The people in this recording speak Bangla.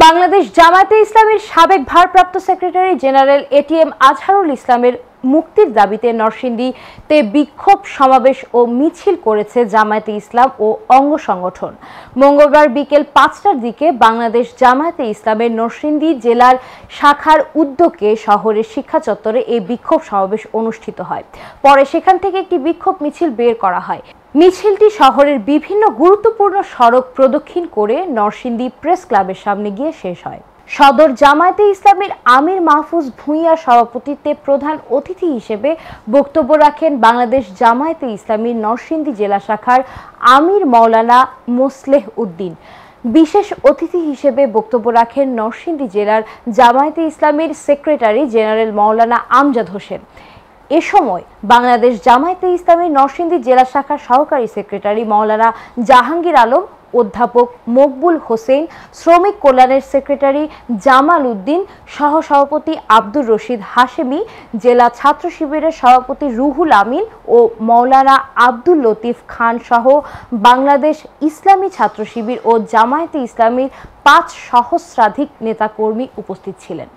বাংলাদেশ জামায়াতে ইসলামীর সাবেক ভারপ্রাপ্ত সেক্রেটারি জেনারেল এটিএম আজহারুল ইসলামের মুক্তির দাবিতে নরসিংদীতে বিক্ষোভ সমাবেশ ও মিছিল করেছে জামায়াতে ইসলাম ও অঙ্গ সংগঠন। মঙ্গলবার বিকেল ৫টার দিকে বাংলাদেশ জামায়াতে ইসলামের নরসিংদী জেলার শাখার উদ্যোগে শহরের শিক্ষা চত্বরে এই বিক্ষোভ সমাবেশ অনুষ্ঠিত হয়। পরে সেখান থেকে একটি বিক্ষোভ মিছিল বের করা হয়। মিছিলটি শহরের বিভিন্ন গুরুত্বপূর্ণ সড়ক প্রদক্ষিণ করে নরসিংদী প্রেস ক্লাবের সামনে গিয়ে শেষ হয়। সদর জামায়াতে ইসলামীর আমির মাহফুজ ভূঁইয়ার সভাপতিত্বে প্রধান অতিথি হিসেবে বক্তব্য রাখেন বাংলাদেশ জামায়াতে ইসলামীর নরসিংদী জেলা শাখার আমির মাওলানা মোসলেহ উদ্দিন। বিশেষ অতিথি হিসেবে বক্তব্য রাখেন নরসিংদী জেলার জামায়াতে ইসলামীর সেক্রেটারি জেনারেল মাওলানা আমজাদ হোসেন। এ সময় বাংলাদেশ জামায়াতে ইসলামী নরসিংদী জেলা শাখার সহকারী সেক্রেটারি মাওলানা জাহাঙ্গীর আলম, অধ্যাপক মকবুল হোসেন, শ্রমিক কল্যাণের সেক্রেটারি জামাল উদ্দিন, সহসভাপতি আব্দুর রশিদ হাশেমি, জেলা ছাত্র শিবিরের সভাপতি রুহুল আমিন ও মাওলানা আব্দুল লতিফ খান সহ বাংলাদেশ ইসলামী ছাত্র শিবির ও জামায়াতে ইসলামীর ৫ সহস্রাধিক নেতাকর্মী উপস্থিত ছিলেন।